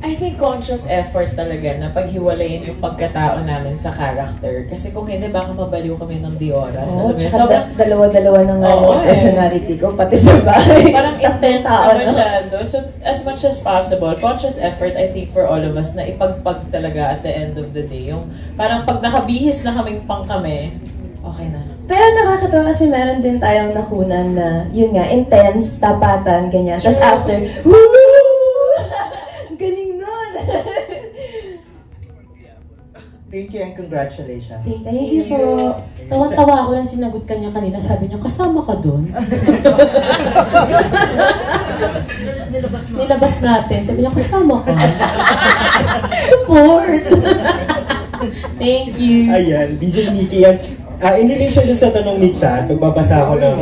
I think conscious effort talaga na paghiwalayin yung pagkatao namin sa character. Kasi kung hindi, baka mabaliw kami ng di oras. Oo, alam mo yun? tsaka dalawa-dalawa na nga yung personality ko, pati sa bahay. Parang intense na masyado. So, as much as possible, conscious effort, I think, for all of us, na ipagpag talaga at the end of the day. Yung parang pag nakabihis na kaming pang kami, okay na. Pero nakakatawa kasi meron din tayong nakunan na, yun nga, intense, tapatan, ganyan. Tapos after, woo! Galing nun! Thank you and congratulations. Thank you po. Tawa-tawa ako lang sinagot kanya kanina. Sabi niya, kasama ka doon? Nilabas natin. Sabi niya, kasama ka. Support! Thank you. Ayan, DJ Nikki yan. In relation dun sa tanong ni Chad, magbabasa ako ng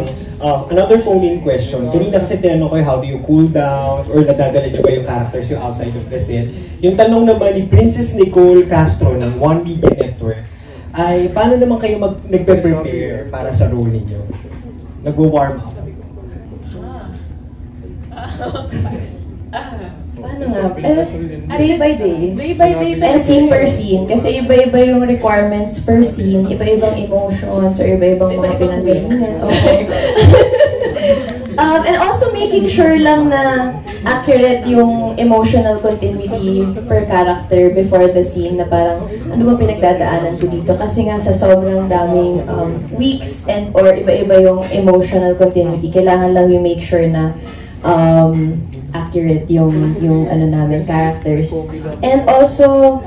another phone-in question. Kanina kasi tinanong ko how do you cool down or nadadala niyo ba yung characters yung outside of the scene. Yung tanong naman ni Princess Nicole Castro ng One Media Network ay paano naman kayo nagpe-prepare para sa role ninyo? Nagwo-warm up? Paano nga? Day by day. Day by day. And scene per scene. Kasi iba-iba yung requirements per scene. Iba-ibang emotions or iba-ibang mga pinanggalingan. Okay. And also making sure lang na accurate yung emotional continuity per character before the scene na parang ano ba pinagdadaanan ko dito kasi nga sa sobrang daming weeks and or iba-iba yung emotional continuity kailangan lang you make sure na accurate yung ano namin characters. And also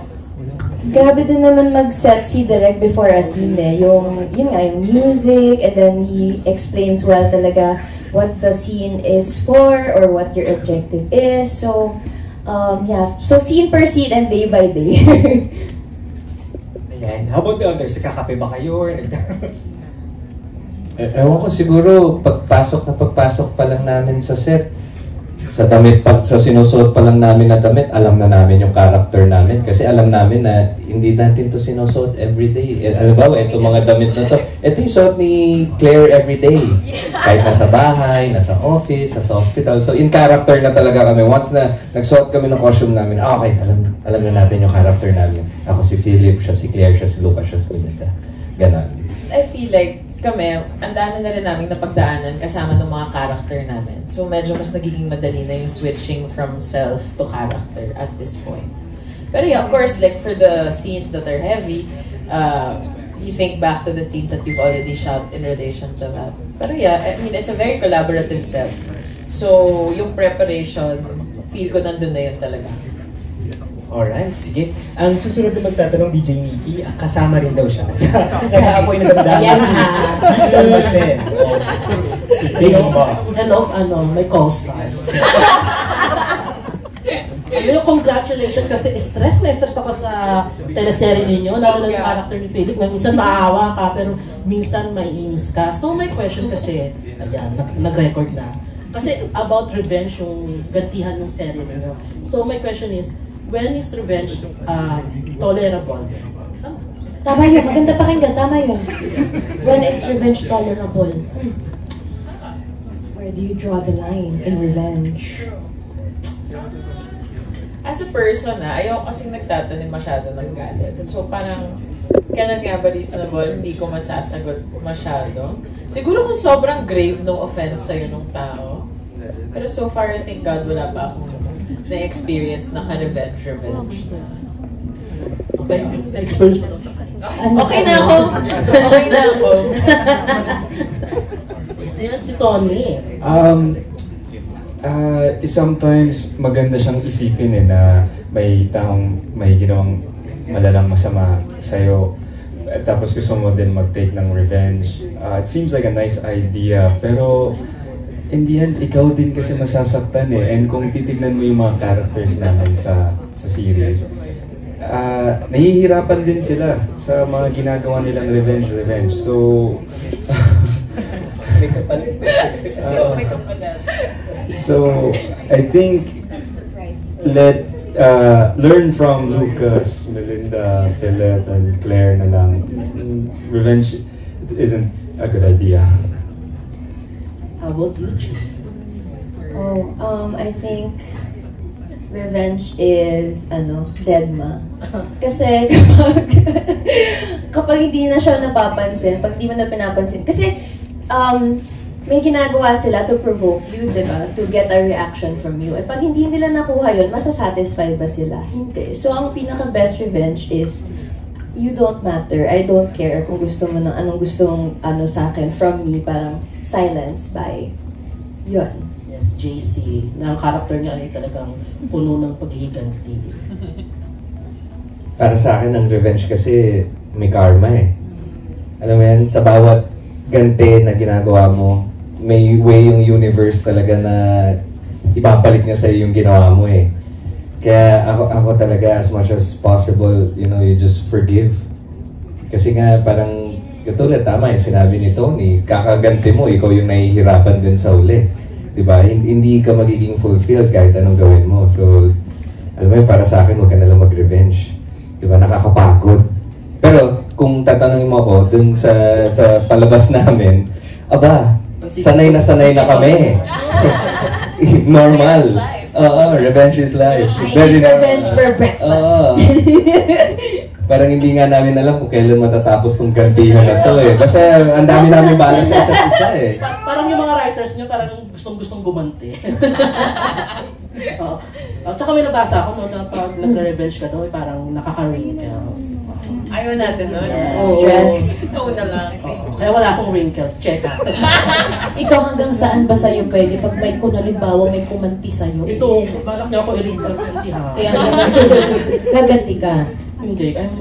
grabe din naman mag-set si Direk before a scene yun nga, yung music, and then he explains well talaga what the scene is for or what your objective is. So, yeah. So, scene per scene and day by day. Ayan. How about the others? Kakape ba kayo? Or Ewan ko siguro, pagpasok pa lang namin sa set, sa damit, sa sinusuot pa lang namin na damit, alam na namin yung character namin. Kasi alam namin na hindi natin to sinusuot everyday. Alam ba, ito mga damit na to. Ito yung suot ni Claire everyday. Kahit nasa bahay, nasa office, nasa hospital. So in character na talaga kami. Once na nagsuot kami ng costume namin, okay, alam na natin yung character namin. Ako si Philip, siya si Claire, siya si Lucas, siya si Melinda. Ganon. I feel like kami, ang dami na rin namin napagdaanan kasama ng mga character namin. So medyo mas nagiging madali na yung switching from self to character at this point. Pero yeah, of course, like for the scenes that are heavy, you think back to the scenes that you've already shot in relation to that. Pero yeah, I mean, it's a very collaborative set. So yung preparation, feel ko nandun na yun talaga. Alright, sige. Ang susunod na magtatanong, DJ Nikki, kasama rin daw siya. Nag-aapoy na damdamin si Biggs Almacen. Si Biggs Boss. Hello, my co-stars. Yung congratulations kasi stress ako sa teleserye ninyo, lalo na yung character ni Philip. Minsan maawa ka, pero minsan maiinis ka. So my question kasi, ayan, nag-record na. Kasi about revenge, yung gantihan ng serye ninyo. So my question is, when is revenge tolerable? Tama yun. Maganda pakinggan. Tama yun. When is revenge tolerable? Where do you draw the line in revenge? As a person, ayaw kasing nagtatanim masyado ng galit. So parang, kailan nga ba reasonable, hindi ko masasagot masyado. Siguro kung sobrang grave no offense sa'yo ng tao. Pero so far, I think God, wala pa akong na-experience na ka-revenge. Okay, experience mo. Okay na ako. Okay na ako. Ayan si Tony. Sometimes maganda siyang isipin na may taong may ginawang malalang masama sa'yo. Tapos gusto mo din mag-take ng revenge. It seems like a nice idea, pero in the end, ikaw din kasi masasaktan And kung titignan mo yung mga characters namin sa series, nahihirapan din sila sa mga ginagawa nilang revenge. So, so I think learn from Lucas, Melinda, Philip, and Claire na lang. Revenge isn't a good idea. How about you, I think revenge is, deadma. Kasi kapag hindi na siya napapansin, pag di mo na pinapansin, kasi may ginagawa sila to provoke you, diba? To get a reaction from you. Pag hindi nila nakuha yun, masasatisfy ba sila? Hindi. So, ang pinaka-best revenge is, you don't matter. I don't care kung gusto mo ng anong gusto mong sa akin from me, parang silence by yun. Yes, JC, na ang character niya ay talagang puno ng paghihiganti. Para sa akin, ang revenge kasi may karma eh. Alam mo yan, sa bawat ganti na ginagawa mo, may way yung universe talaga na ibabalik niya sa'yo yung ginawa mo eh. Kaya ako talaga, as much as possible, you just forgive. Kasi nga, parang, katulad, tama yung sinabi ni Tony, kakaganti mo, ikaw yung nahihirapan din sa uli. Diba? Hindi ka magiging fulfilled kahit anong gawin mo. So, alam mo yun, para sa akin, huwag ka nalang mag-revenge. Diba? Nakakapagod. Pero, kung tatanungin mo ako, dun sa palabas namin, aba, sanay na kami. Normal. Revenge is life. I eat revenge for breakfast. Parang hindi nga namin alam kung kailan matatapos tong gantihan na to eh. Kasi ang dami namin balas sa isa't isa eh. Parang yung mga writers nyo, parang gustong gumanti. Tsaka may nabasa ako na pag nagre-revenge ka daw, parang nakaka-wrinkles. Ayaw natin nun. Stress. Una lang. Kaya wala akong wrinkles. Check out. Ikaw hanggang saan ba sa'yo pwede? Pag may halimbawa may kumanti sa'yo. Ito, balak niya ako i-wrinkle ha. Kaya gaganti ka. Hindi, I'm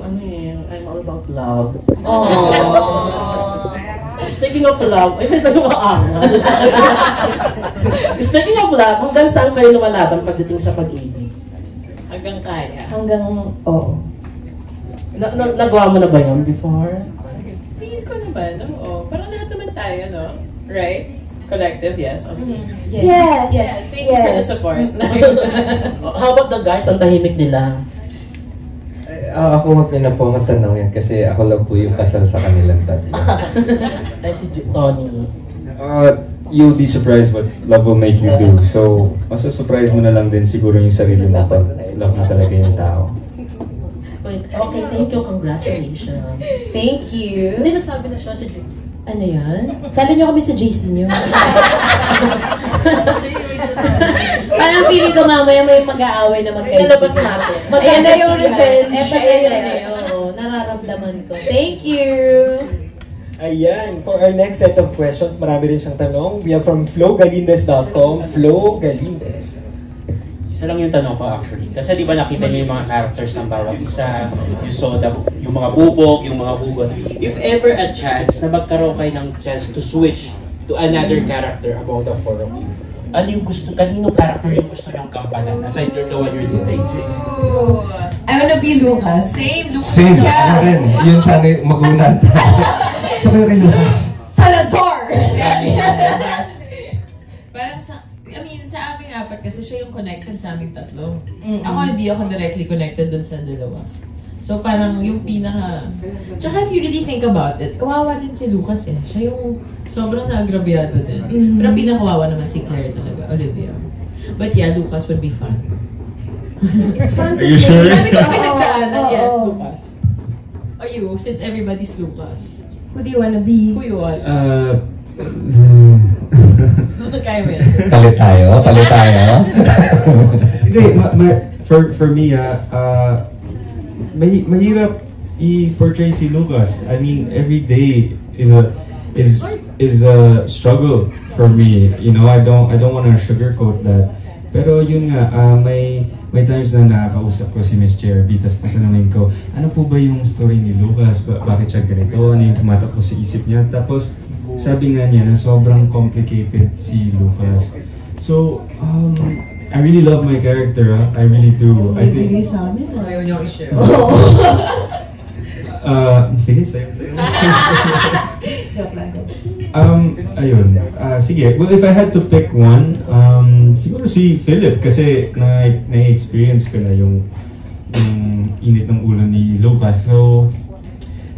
all about love. Oh. Speaking of love, ay may talumaangan. Speaking of love, hanggang saan kayo lumalaban pagdating sa pag-ibig? Hanggang kaya. Oo. Nagawa mo na ba yun before? Feel ko naman, oo. Parang lahat naman tayo, no? Right? Collective, yes. O si. Yes. Thank you for the support. How about the guys? Ang tahimik nila. Ako wag na po akong tanongin kasi ako lang po yung kasal sa kanilang tatlo. Ay, si Tony. You'll be surprised what love will make you do. So, masasurprise mo na lang din siguro yung sarili mo pag love mo talaga yung tao. Okay, thank you. Congratulations. Thank you. Hindi, nagsabi na siya si June. Ano yan? Sali niyo kami sa JC niyo. Parang feeling ko mamaya may mag-aaway na magkaibigan. Ilalabas natin. Maganda yung revenge. Ito na yun eh. Oo, nararamdaman ko. Thank you! Ayan, for our next set of questions, marami rin siyang tanong. We are from flowgalindes.com. Flo Galindes. Isa lang yung tanong ko actually. Kasi di ba nakita niyo yung mga characters ng bawat isa, you saw yung mga bubog, yung mga hugot. If ever a chance na magkaroon kayo ng chance to switch to another character among the four of you, ano yung gusto, kaninong character yung gusto niyong kampanan aside you're the one you're doing? I wanna be Lucas. Same, Lucas. Same, ako rin. Yun sana magunan. Sa kayo kay Lucas? Salazar! Parang sa aming apat kasi siya yung connected sa aming tatlo. Ako hindi ako directly connected dun sa dalawa. So parang yung pinaka... Tsaka if you really think about it, kawawa din si Lucas eh. Siya yung sobrang naagrabyado din. Pero pinakawawa naman si Claire talaga, Olivia. But yeah, Lucas would be fun. It's fun to Are you sure? Sabi ko pinagdaanan, yes, Lucas. O you, since everybody's Lucas. Who do you wanna be? Who you want? Kaya mo yan. Palit tayo. Hindi, for me, mahirap i-portray si Lucas. I mean, every day is a struggle for me. You know, I don't want to sugarcoat that. Pero yun nga, may times na nakakausap ko si Miss Jerby, tapos natanungin ko, ano po ba yung story ni Lucas? Bakit siya ganito? Ano yung tumatakbo sa isip niya? Tapos, sabi nga niya na sobrang complicated si Lucas. So, I really love my character. I really do. I think... Ayaw niyo i-share. Sige, sayo. Joke lang. Ayun. Sige. Well, if I had to pick one, siguro si Philip kasi na-experience ko na yung init ng ulo ni Lucas. So,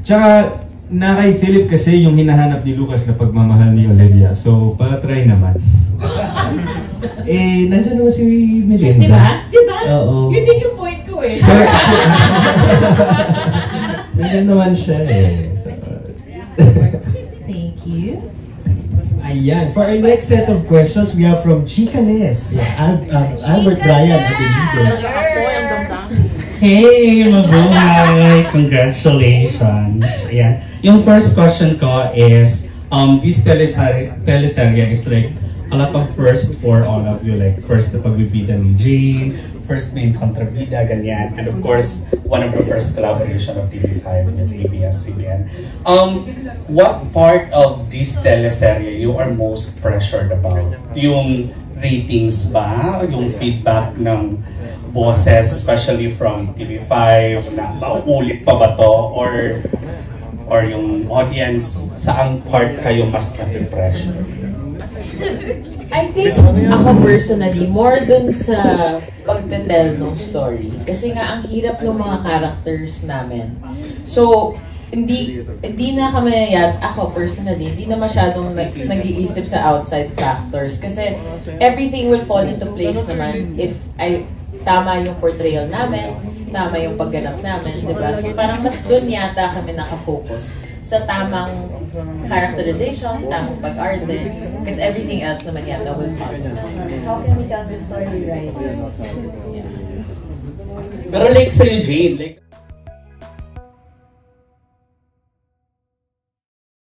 tsaka na kay Philip kasi yung hinahanap ni Lucas na pagmamahal ni Olivia. So, para try naman. Nandiyan naman si Melinda. Di ba? Di ba? Oo. Yun din yung point ko eh. Nandiyan naman siya eh. So, thank you. Ayan. For our next set of questions, we have from Chicanes. Yeah, Albert Bryan, I believe. Hey, mabuhay! Congratulations! Ayan. Yung first question ko is, this teleserye is like a lot of first for all of you. Like, first the pagbibida ni Jane, first main kontrabida, ganyan. And of course, one of the first collaboration of TV5 with ABS-CBN. What part of this teleserye you are most pressured about? Yung ratings ba? Yung feedback ng bosses, especially from TV5, na mauulit pa ba to? Or yung audience, saang part kayo mas napipressure? I think ako personally, more dun sa pagtetel ng story. Kasi nga, ang hirap ng mga characters namin. So, hindi na kami, ako personally, hindi na masyadong nag-iisip sa outside factors. Kasi everything will fall into place naman if tama yung portrayal namin, tama yung pagganap namin, di ba? So parang mas dun yata kami nakafocus sa tamang characterization, tamang pag-arte, kasi everything else naman yata will follow. How can we tell the story right? Pero like sa'yo, Jane, like